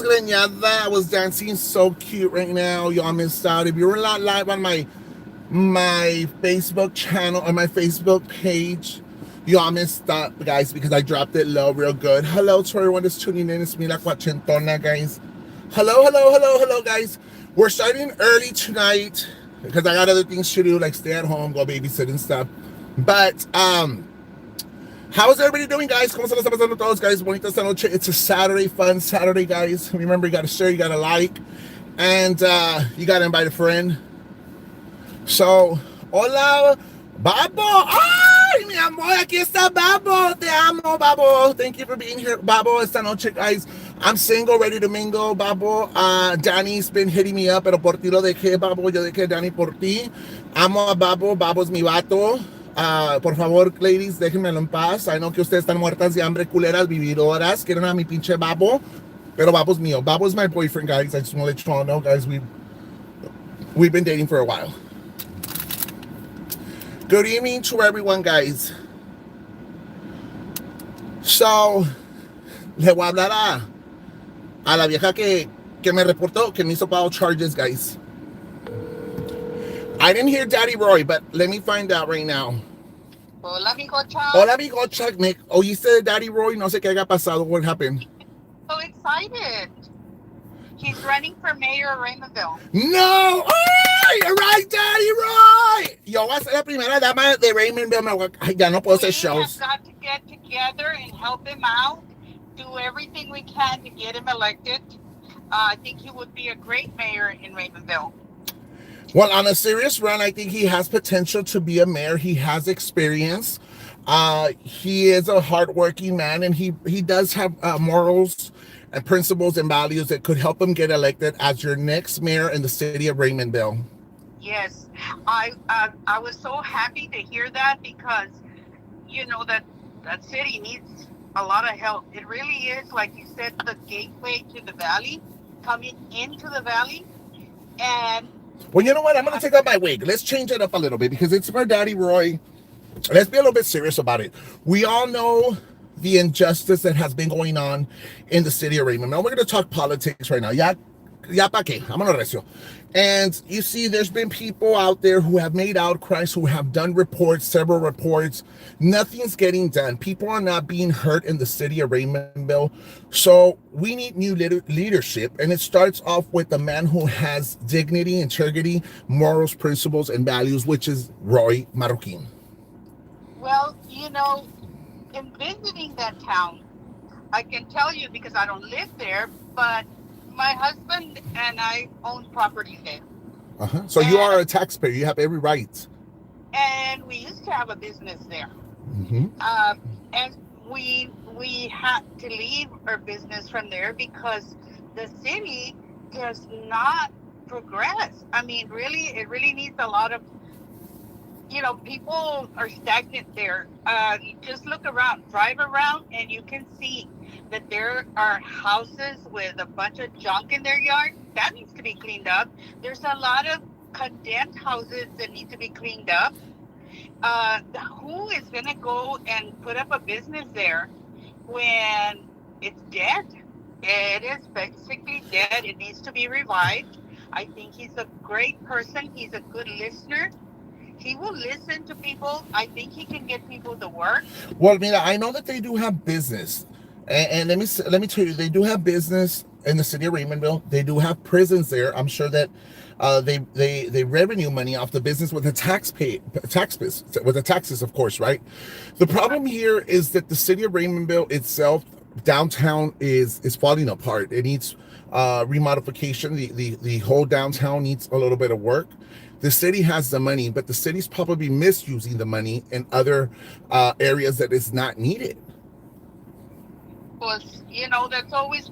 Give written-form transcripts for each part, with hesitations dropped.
desgreñada. I was dancing so cute right now. Y'all missed out. If you were not live on my Facebook channel or my Facebook page, y'all missed out, guys, because I dropped it low real good. Hello to everyone that's tuning in. It's me, La Cuachentona, guys. Hello, guys. We're starting early tonight because I got other things to do, like stay at home, go babysit and stuff. But how is everybody doing, guys? ¿Cómo se les está pasando a todos, guys? Bonita esta noche. It's a Saturday, fun Saturday, guys. Remember, you got to share, you got to like, and you got to invite a friend. So, hola, Babo. Ay, mi amor, aquí está Babo. Te amo, Babo. Thank you for being here, Babo, esta noche, guys. I'm single, ready to mingle, Babo. Danny's been hitting me up, pero por ti lo dejé, Babo. Yo dejé a Danny por ti. Amo a Babo. Babo es mi vato. Por favor, ladies, déjenmelo en paz. I know que ustedes están muertas de hambre, culeras, vividoras. Quieren a mi pinche Babo. Pero Babo's mío. Babo's my boyfriend, guys. I just want to let you all know, guys, we've been dating for a while. Good evening to everyone, guys. So, le voy a hablar a la vieja que me reportó, que me hizo file charges, guys. I didn't hear Daddy Roy, but let me find out right now. Hola, bigocha. Hola, bigocha. ¿Oíste de Daddy Roy? No sé qué haya pasado. What happened? So excited. He's running for mayor of Raymondville. No! ¡Ay! All right, Daddy Roy! Yo voy a ser la primera dama de Raymondville. Ay, ya no puedo hacer shows. We have got to get together and help him out, do everything we can to get him elected. I think he would be a great mayor in Raymondville. Well, on a serious run, I think he has potential to be a mayor. He has experience. He is a hardworking man, and he does have morals and principles and values that could help him get elected as your next mayor in the city of Raymondville. Yes, I was so happy to hear that because, you know, that city needs a lot of help. It really is, like you said, the gateway to the valley, coming into the valley, and... Well, you know what? I'm going to take out my wig. Let's change it up a little bit because it's for Daddy Roy. Let's be a little bit serious about it. We all know the injustice that has been going on in the city of Raymond. Now, we're going to talk politics right now. Ya pa' qué? I'm on recio. And you see, there's been people out there who have made outcries, who have done reports, several reports. Nothing's getting done. People are not being hurt in the city of Raymondville. So we need new leadership. And it starts off with a man who has dignity, integrity, morals, principles, and values, which is Roy Marroquin. Well, you know, in visiting that town, I can tell you because I don't live there, but my husband and I own property there. So you are a taxpayer. You have every right. And we used to have a business there. Mm-hmm. And we had to leave our business from there because the city does not progress. I mean, really, it really needs a lot of, you know, people are stagnant there. You just look around, drive around, and you can see that there are houses with a bunch of junk in their yard. That needs to be cleaned up. There's a lot of condemned houses that need to be cleaned up. Who is going to go and put up a business there when it's dead? It is basically dead. It needs to be revived. I think he's a great person. He's a good listener. He will listen to people. I think he can get people to work. Well, Mira, I know that they do have business. And let me tell you, they do have business in the city of Raymondville. They do have prisons there. I'm sure that they revenue money off the business with the with the taxes, of course, right? The problem here is that the city of Raymondville itself, downtown is falling apart. It needs remodification. The whole downtown needs a little bit of work. The city has the money, but the city's probably misusing the money in other areas that is not needed. Well, you know, that's always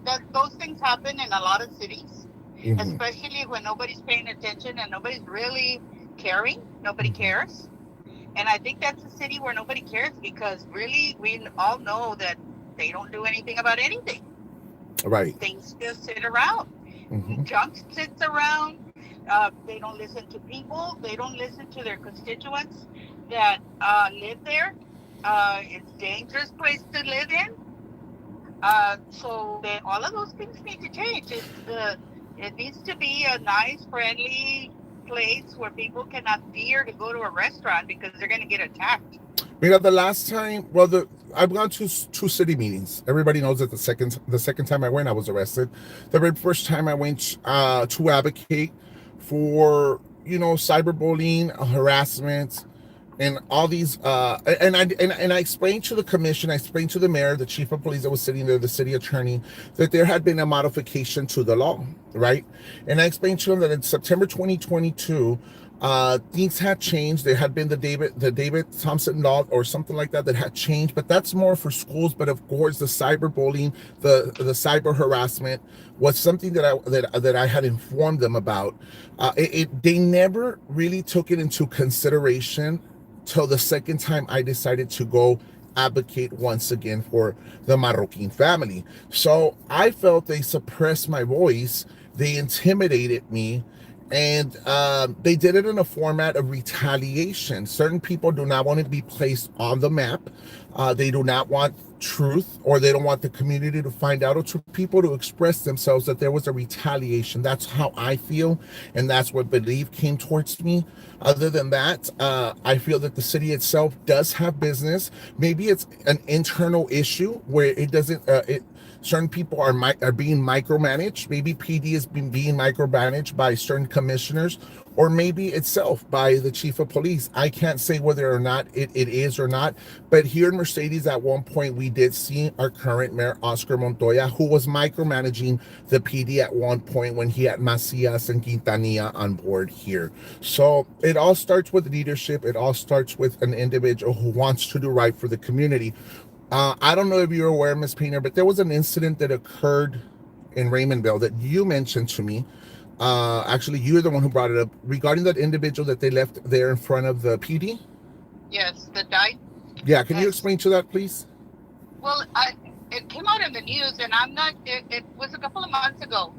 that those things happen in a lot of cities, especially when nobody's paying attention and nobody's really caring. Nobody cares. And I think that's a city where nobody cares because really we all know that they don't do anything about anything. Right. Things just sit around. Junk sits around. They don't listen to people. They don't listen to their constituents that live there. It's a dangerous place to live in. So then all of those things need to change. It needs to be a nice, friendly place where people cannot fear to go to a restaurant because they're going to get attacked. The last time, I've gone to two city meetings. Everybody knows that the second time I went, I was arrested. The very first time I went to advocate for cyberbullying, harassment, and all these and I explained to the commission, I explained to the mayor, the chief of police that was sitting there, the city attorney, that there had been a modification to the law, right? And I explained to him that in September 2022, things had changed. There had been the David Thompson law or something like that had changed, but that's more for schools. But of course, the cyberbullying, the cyber harassment was something that I had informed them about. They never really took it into consideration till the second time I decided to go advocate once again for the Marroquin family. So I felt they suppressed my voice, they intimidated me, and they did it in a format of retaliation. Certain people do not want to be placed on the map. They do not want truth, or they don't want the community to find out, or to people to express themselves that there was a retaliation. That's how I feel, and that's what belief came towards me. Other than that, I feel that the city itself does have business. Maybe it's an internal issue where it doesn't certain people are being micromanaged. Maybe PD is being micromanaged by certain commissioners, or maybe itself by the chief of police. I can't say whether or not it is or not. But here in Mercedes, at one point, we did see our current mayor, Oscar Montoya, who was micromanaging the PD at one point when he had Macias and Quintanilla on board here. So it all starts with leadership. It all starts with an individual who wants to do right for the community. I don't know if you're aware, Miss Painter, but there was an incident that occurred in Raymondville that you mentioned to me. Actually, you're the one who brought it up regarding that individual that they left there in front of the PD. Yes, the died. Yeah, can you Yes. explain to that, please? Well, it came out in the news, and I'm not. It was a couple of months ago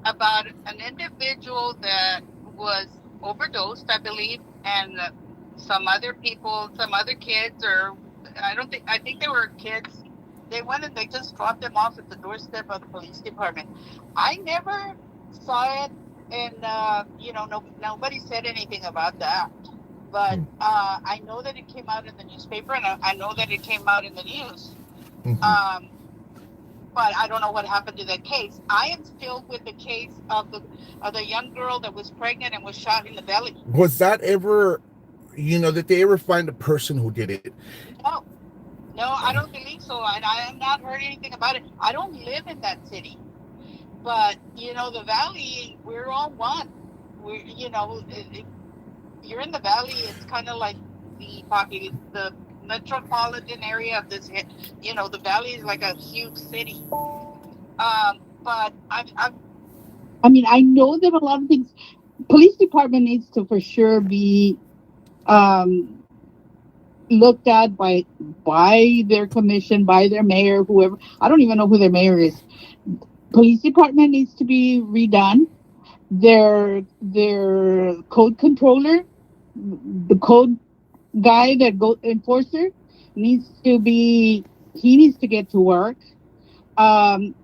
about an individual that was overdosed, I believe, and some other people, some other kids, or I think they were kids. They went and they just dropped them off at the doorstep of the police department. I never saw it, and no, nobody said anything about that. But I know that it came out in the newspaper, and I know that it came out in the news. Mm-hmm. Um, but I don't know what happened to that case. I am still with the case of the young girl that was pregnant and was shot in the belly. Was that ever, did they ever find the person who did it? No, no, I don't believe so, and I have not heard anything about it. I don't live in that city, but the valley, we're all one. We, you're in the valley. It's kind of like the metropolitan area of this. The valley is like a huge city. But I mean, I know that a lot of things. Police department needs to for sure be um, looked at by their commission, by their mayor, whoever. I don't even know who their mayor is. Police department needs to be redone. Their code controller, the code guy that go enforcer needs to be. He needs to get to work. Um,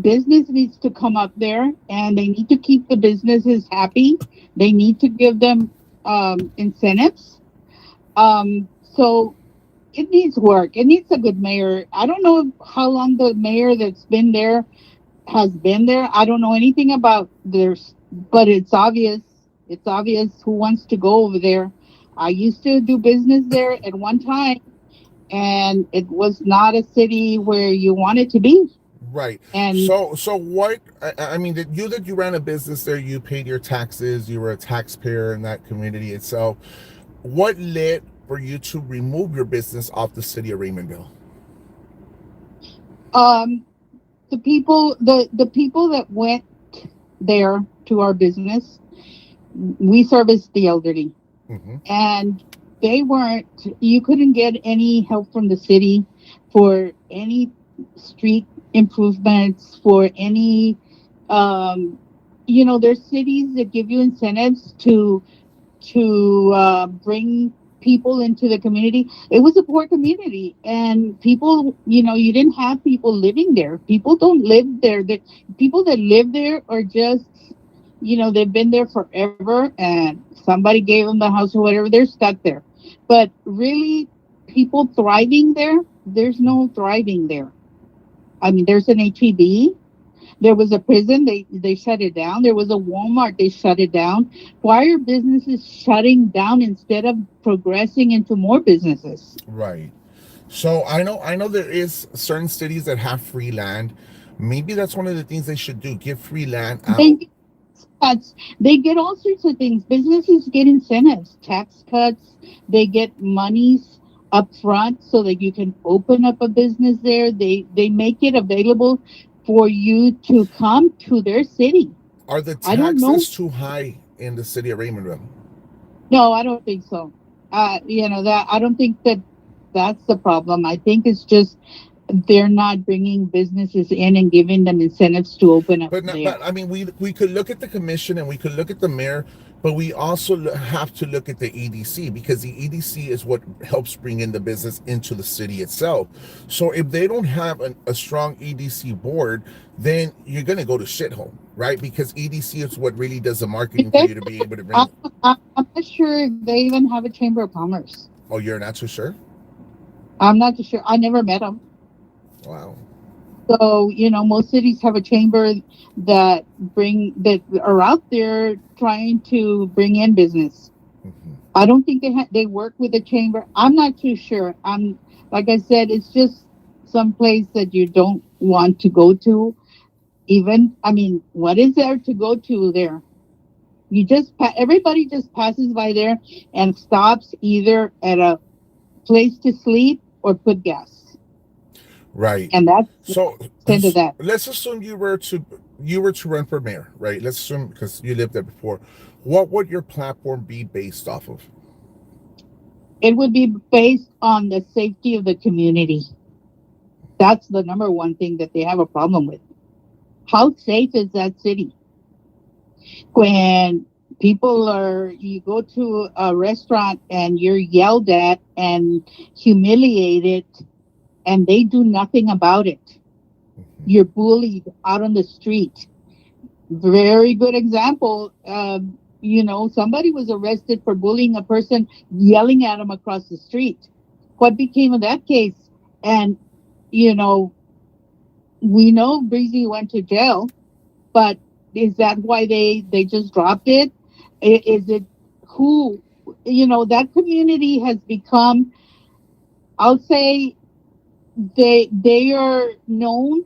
Business needs to come up there, and they need to keep the businesses happy. They need to give them incentives. So it needs work. It needs a good mayor. I don't know how long the mayor that's been there has been there. I don't know anything about theirs, but it's obvious. It's obvious who wants to go over there. I used to do business there at one time, and it was not a city where you wanted to be. Right. And So what? I mean, that you ran a business there, you paid your taxes, you were a taxpayer in that community itself. What led for you to remove your business off the city of Raymondville? um, the people that went there to our business, we serviced the elderly, Mm-hmm. and they weren't. You couldn't get any help from the city for any street improvements, for any. Um, there's cities that give you incentives to bring people into the community. It was a poor community, and people, you didn't have people living there. People don't live there. The people that live there are just, they've been there forever, and somebody gave them the house or whatever. They're stuck there. But really, people thriving there, there's no thriving there. I mean, there's an HEB. There was a prison, they shut it down. There was a Walmart, they shut it down. Why are businesses shutting down instead of progressing into more businesses? Right. So I know there is certain cities that have free land. Maybe that's one of the things they should do. Give free land They out. get cuts, they get all sorts of things. Businesses get incentives, tax cuts, they get monies up front so that you can open up a business there. They make it available for you to come to their city. Are the I don't know. taxes too high in the city of Raymondville? No, I don't think so. That I don't think that that's the problem. I think it's just they're not bringing businesses in and giving them incentives to open up But not, there. but I mean, we could look at the commission and we could look at the mayor, but we also have to look at the EDC, because the EDC is what helps bring in the business into the city itself. So if they don't have a strong EDC board, then you're gonna go to shithole, right? Because EDC is what really does the If marketing for they, you to be able to I, bring. I'm not sure if they even have a chamber of commerce. Oh, you're not so sure? I'm not too sure. I never met them. Wow. So most cities have a chamber that are out there trying to bring in business. Hmm. I don't think they work with the chamber. I'm not too sure. I'm Like I said, it's just some place that you don't want to go to. Even, I mean, what is there to go to there? Everybody just passes by there and stops either at a place to sleep or put gas, Right. and that's the So extent of that. let's assume you were to run for mayor, right? Let's assume, because you lived there before. What would your platform be based off of? It would be based on the safety of the community. That's the number one thing that they have a problem with. How safe is that city? When you go to a restaurant and you're yelled at and humiliated and they do nothing about it. Mhm. You're bullied out on the street. Very good example. Somebody was arrested for bullying a person, yelling at him across the street. What became of that case? And, you know, we know Breezy went to jail, but is that why they just dropped it? Is it who, that community has become, I'll say, they are known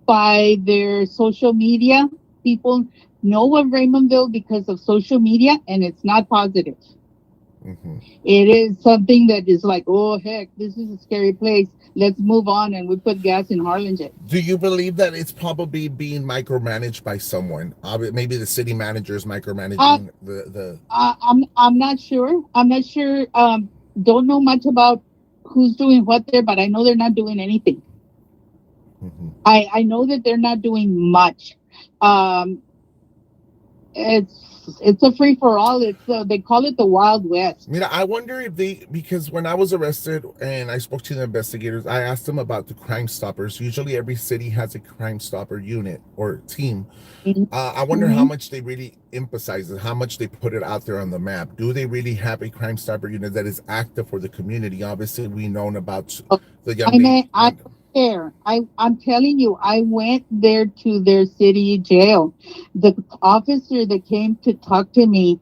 by their social media. People know of Raymondville because of social media, and it's not positive. Mhm. It is something that is like, oh heck, this is a scary place. Let's move on, and we put gas in Harlingen. Do you believe that it's probably being micromanaged by someone? Maybe the city manager is Uh, micromanaging the. I'm not sure. I'm not sure. Don't know much about who's doing what there, but I know they're not doing anything. Mhm. I know that they're not doing much. Um, it's a free for all. They call it the Wild West. I wonder if because when I was arrested and I spoke to the investigators, I asked them about the Crime Stoppers. Usually, every city has a Crime Stopper unit or team. I wonder how Mm-hmm. much they really emphasize it, how much they put it out there on the map. Do they really have a Crime Stopper unit that is active for the community? Obviously, we known about the young lady. I don't care. I'm telling you, I went there to their city jail. The officer that came to talk to me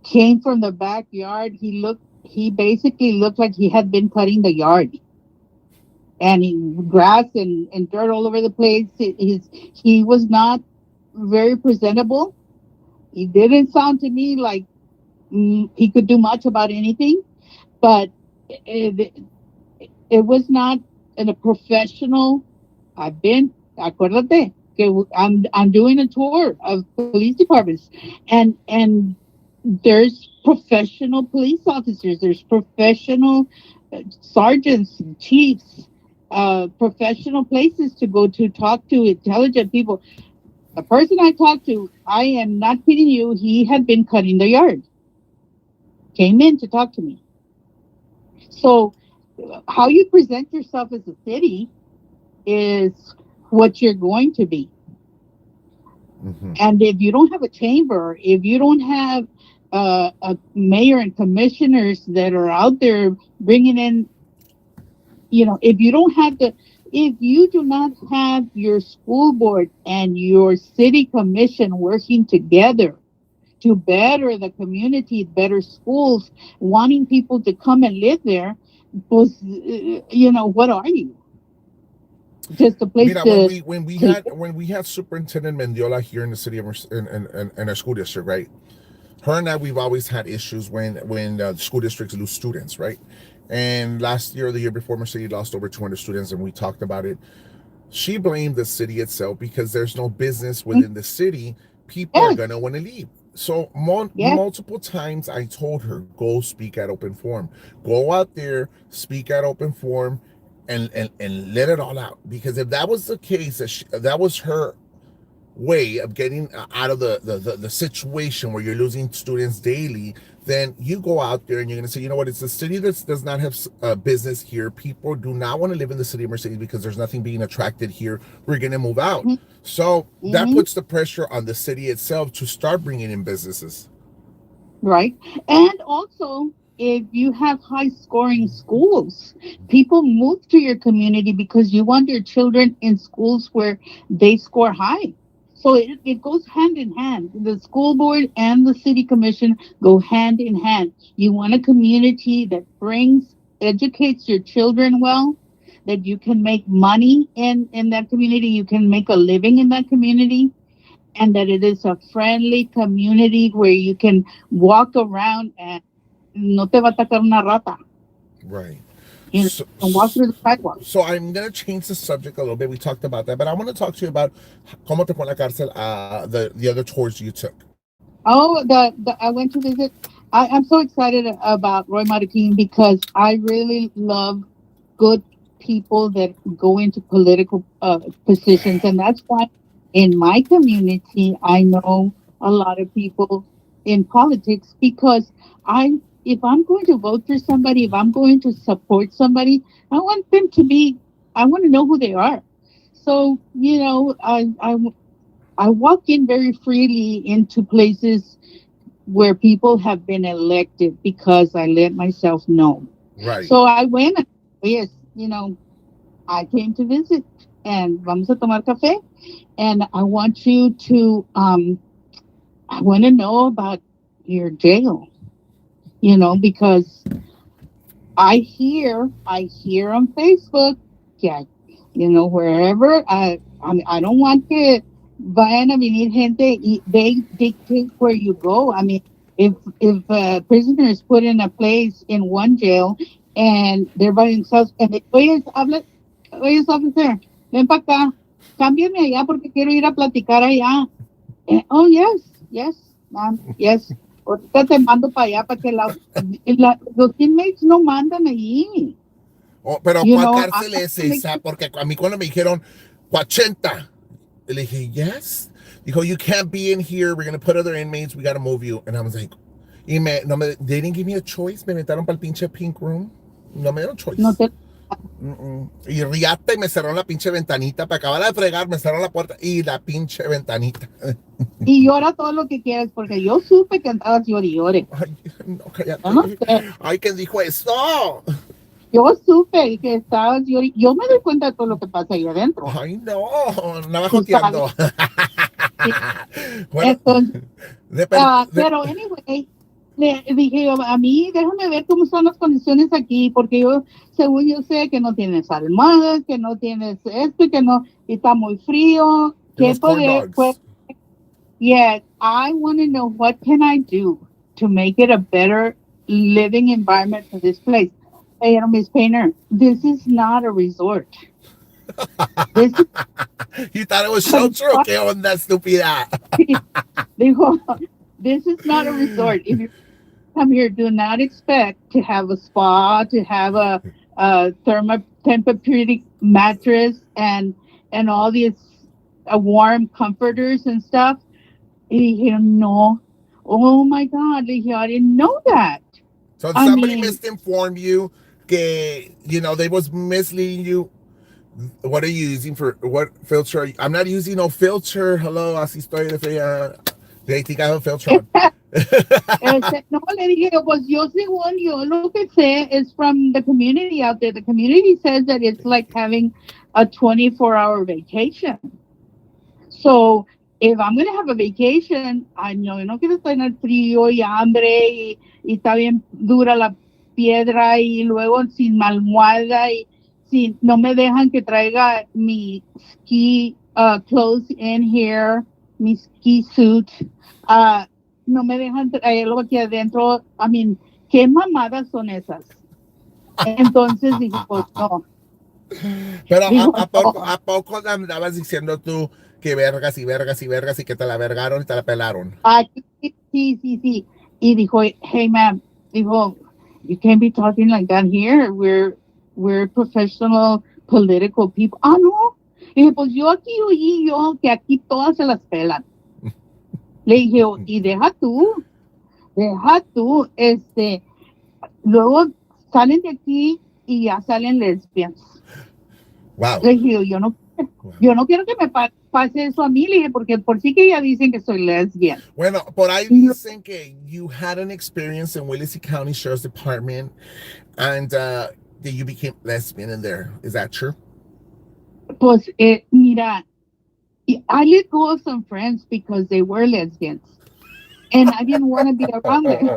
came from the backyard. He basically looked like he had been cutting the yard, and grass and dirt all over the place. He was not very presentable. He didn't sound to me like he could do much about anything, but it, it was not in a professional. I've been, acuérdate, que I'm doing a tour of police departments, and there's professional police officers, there's professional sergeants, chiefs, professional places to go to talk to intelligent people. The person I talked to, I am not kidding you, he had been cutting the yard, came in to talk to me. So how you present yourself as a city is what you're going to be. Hmm. And if you don't have a chamber, if you don't have a mayor and commissioners that are out there bringing in, if you don't have if you do not have your school board and your city commission working together to better the community, better schools, wanting people to come and live there, pues, what are you? Just a place Mira, to to when we had Superintendent Mendiola here in the city of in our school district, right? Her and I, we've always had issues when school districts lose students, right? And last year, the year before, Mercedes lost over 200 students, and we talked about it. She blamed the city itself because there's no business within the city. People are yes, gonna want to leave. So yes, multiple times I told her, go speak at open forum, go out there, speak at open forum, and let it all out. Because if that was the case, that was her way of getting out of the situation where you're losing students daily, then you go out there and you're going to say, you know what, it's a city that does not have business here. People do not want to live in the city of Mercedes because there's nothing being attracted here. We're going to move out. hmm So that hmm puts the pressure on the city itself to start bringing in businesses. right. And also, if you have high scoring schools, people move to your community because you want your children in schools where they score high. So it goes hand in hand. The school board and the city commission go hand in hand. You want a community that educates your children well, that you can make money in that community, you can make a living in that community, and that it is a friendly community where you can walk around and no te va a atacar una rata. Right. You So, can walk through the sidewalk. so I'm going to change the subject a little bit. We talked about that, but I want to talk to you about cómo te fue en la cárcel, the other tours you took. Oh, I went to visit. I'm so excited about Roy Martin because I really love good people that go into political positions, and that's why in my community I know a lot of people in politics because I if I'm going to vote for somebody, if I'm going to support somebody, I want them to be. I want to know who they are. So I walk in very freely into places where people have been elected because I let myself know. Right. So I went, yes, I came to visit and vamos a tomar café. And I want you to, I want to know about your jail, because I hear on Facebook, yeah, wherever I don't want to vayan a venir gente they dictate where you go. I mean, if prisoners put in a place in one jail and they're by themselves and they, oye, officer, ven para acá, cámbiame allá porque quiero ir a platicar allá. Oh, yes, yes, ma'am, yes. Ahorita te mando para allá para que los inmates no mandan allí. Oh, pero You ¿cuál know, I cárcel have es to make esa? Porque a mí cuando me dijeron 80, le dije, yes. Dijo, you can't be in here. We're going to put other inmates. We got to move you. And I was like, they didn't give me a choice. Me metieron para el pinche pink room. No me dieron no choice. te Y riata y me cerraron la pinche ventanita. Para acabar de fregar, me cerraron la puerta y la pinche ventanita. y llora todo lo que quieras porque yo supe que andabas llore y llore. Ay, no, Yo no cállate. sé. Ay, ¿quién dijo eso? Yo supe que estabas llore. Yo me doy cuenta de todo lo que pasa ahí adentro. Ay, no. Nada Tú sabes. joteando. Sí. Bueno, Entonces, depende. pero anyway, le dije yo, a mí déjame ver cómo son las condiciones aquí, porque según yo sé que no tienes almohadas, que no tienes esto, que no, y está muy frío, Los corn dogs. yeah, I want to know what can I do to make it a better living environment for this place. Pero Miss Painter, this is not a resort. This You thought it was shelter? ¿Qué onda, estúpida? dijo, this is not a resort. If you come here, do not expect to have a spa, to have a Tempur-Pedic mattress and all these warm comforters and stuff. Y dije, no. Oh my God, le dije, I didn't know that. So I somebody mean, misinformed you que, they was misleading you. What are you using for, what filter? I'm not using no filter. Hello, así estoy de fea. They think I have a filter on. No, le dije, pues yo según yo lo que sé is from the community out there. The community says that it's like having a 24-hour vacation. So if I'm going to have a vacation, yo no quiero estar en el frío y hambre y está bien dura la piedra y luego sin almohada y no me dejan que traiga mi ski clothes in here, mi ski suit. No me dejan traerlo aquí adentro. I mean, ¿qué mamadas son esas? Entonces dije, pues no. Pero ¿a poco andabas diciendo tú que vergas y vergas y vergas y que te la vergaron y te la pelaron? Sí. Y dijo, hey, ma'am, dijo, you can't be talking like that here. We're professional political people. No. Y dije, pues yo aquí oí que aquí todas se las pelan. Le dije, y deja tú, luego salen de aquí y ya salen lesbianas. Wow. Le dije, yo no quiero que me pase eso a mí, le dije, porque por sí que ya dicen que soy lesbian. Bueno, por ahí dicen que you had an experience in Willacy County Sheriff's Department and that you became lesbian in there. Is that true? Pues, mira, I let go of some friends because they were lesbians. And I didn't want to be around them.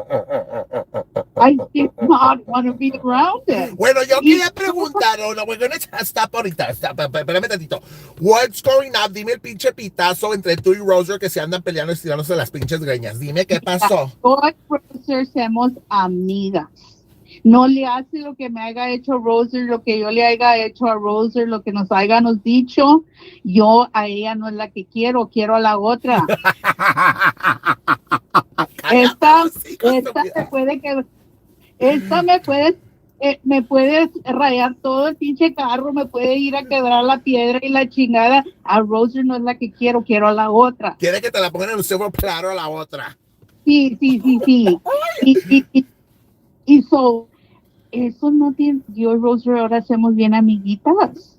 I did not want to be around them. Bueno, yo quería preguntar, we're going to stop ahorita. Espérame tantito. What's going on? Dime el pinche pitazo entre tú y Roser que se andan peleando y tirándose las pinches greñas. Dime qué pasó. Todos Roser somos amigas. No le hace lo que me haya hecho Roser, lo que yo le haya hecho a Roser, lo que nos hayamos dicho. Yo a ella no es la que quiero a la otra. Esta me puede rayar todo el pinche carro, me puede ir a quebrar la piedra y la chingada. A Roser no es la que quiero a la otra. Quiere que te la pongan en un silver platter a la otra. Sí. Y eso no tiene, yo y Roser ahora hacemos bien amiguitas.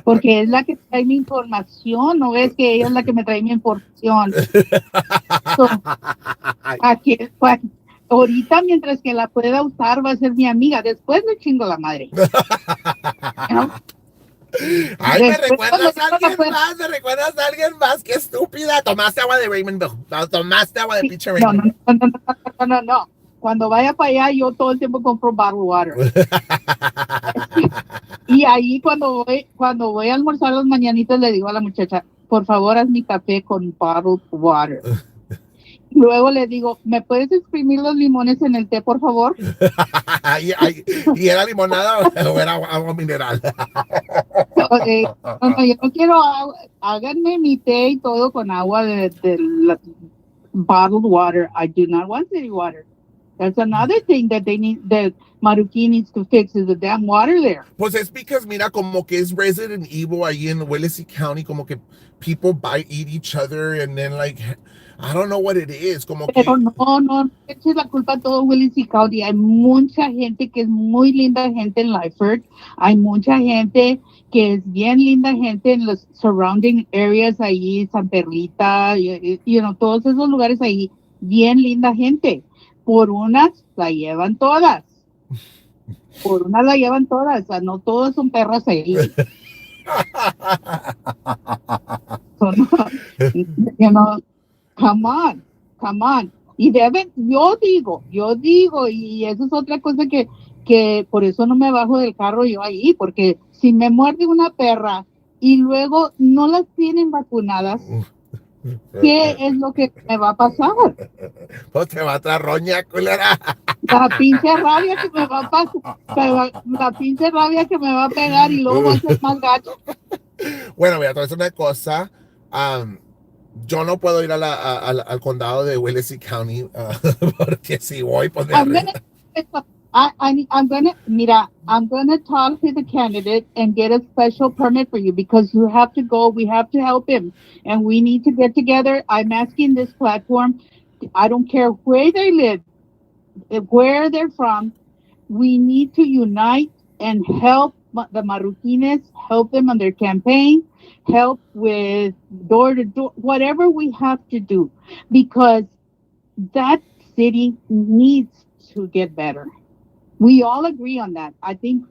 Porque es la que trae mi información, no ves que ella es la que me trae mi información. Ahorita, mientras que la pueda usar, va a ser mi amiga. Después le chingo la madre. ¿No? Ay, me recuerdas a alguien más, qué estúpida. Tomaste agua de Raymondville. Tomaste agua de pinche Raymond. No. Cuando vaya para allá, yo todo el tiempo compro bottled water. Y ahí cuando voy a almorzar las mañanitas, le digo a la muchacha, por favor, haz mi café con bottled water. Luego le digo, ¿me puedes exprimir los limones en el té, por favor? ¿Y era limonada o era agua mineral? Okay. No, yo no quiero agua. Háganme mi té y todo con agua de bottled water. I do not want city water. That's another thing that Maruki needs to fix is the damn water there. Pues es because, mira, como que es Resident Evil ahí en Willacy County, como que people eat each other and then like, I don't know what it is. Como Pero que... no, echa la culpa a todo Willacy County. Hay mucha gente que es muy linda gente en Lyford. Hay mucha gente que es bien linda gente en los surrounding areas ahí, San Perlita, todos esos lugares ahí, bien linda gente. Por unas la llevan todas. O sea, no todos son perras ahí. Come on. Y yo digo, y eso es otra cosa que por eso no me bajo del carro yo ahí, porque si me muerde una perra y luego no las tienen vacunadas, ¿qué es lo que me va a pasar? Pues te va a traer roña, culera. La pinche rabia que me va a pasar, la pinche rabia que me va a pegar y luego va a ser más gacho. Bueno, mira, te voy a decir una cosa. Yo no puedo ir al condado de Willacy County porque si voy, pues I'm gonna talk to the candidate and get a special permit for you because you have to go. We have to help him, and we need to get together. I'm asking this platform. I don't care where they live, where they're from. we need to unite and help the Marroquines, help them on their campaign, help with door to door, whatever we have to do, because that city needs to get better. We all agree on that. I think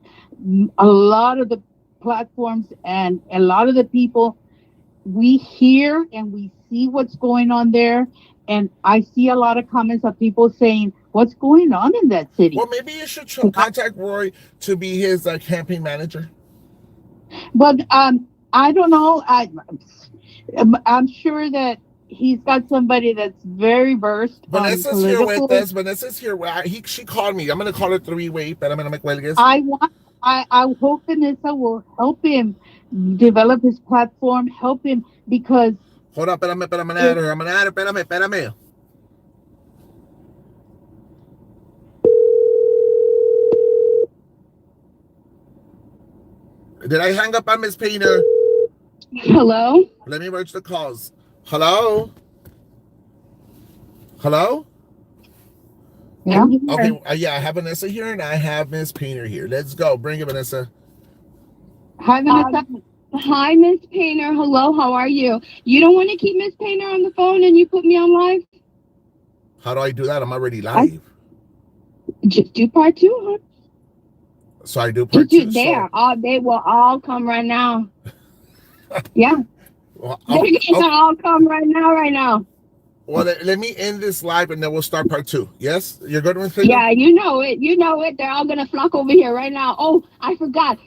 a lot of the platforms and a lot of the people, we hear and we see what's going on there. And I see a lot of comments of people saying, what's going on in that city? Well, maybe you should contact Roy to be his campaign manager. But I don't know. I'm sure that he's got somebody that's very versed Vanessa's on here political. with us. Vanessa's here. She called me. I'm going to call her three-way, pero me cuelgues. I hope Vanessa will help him develop his platform, help him, because. Hold on, espérame, I'm going to add her. Espérame. Did I hang up on Miss Painter? Hello? Let me merge the calls. Hello? Yeah. Okay, yeah, I have Vanessa here and I have Miss Painter here. Let's go. Bring it, Vanessa. Hi, Vanessa. Hi, Miss Painter. Hello, how are you? You don't want to keep Miss Painter on the phone and you put me on live? How do I do that? I'm already live. Just do part two, huh? So I do part two. They will all come right now. Yeah. Well, They're gonna all come right now. Well, let me end this live and then we'll start part two. Yes? You're good with it? Yeah, you know it. They're all gonna flock over here right now. Oh, I forgot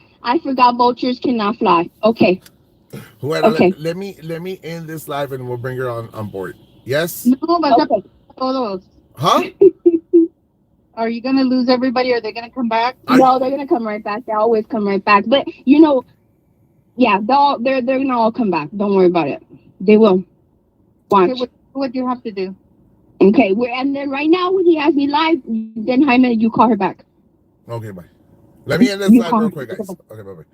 vultures cannot fly. Okay. Well, okay. Let me end this live and we'll bring her on board. Yes? No, but Okay. Huh? Are you going to lose everybody? Or are they going to come back? No, they're going to come right back. They always come right back. But, yeah, they're going to all come back. Don't worry about it. They will. Watch. Okay, what do you have to do? Okay, and then right now when he has me live, then Jaime, you call her back. Okay, bye. Let me end this live real quick, guys. Okay, bye-bye.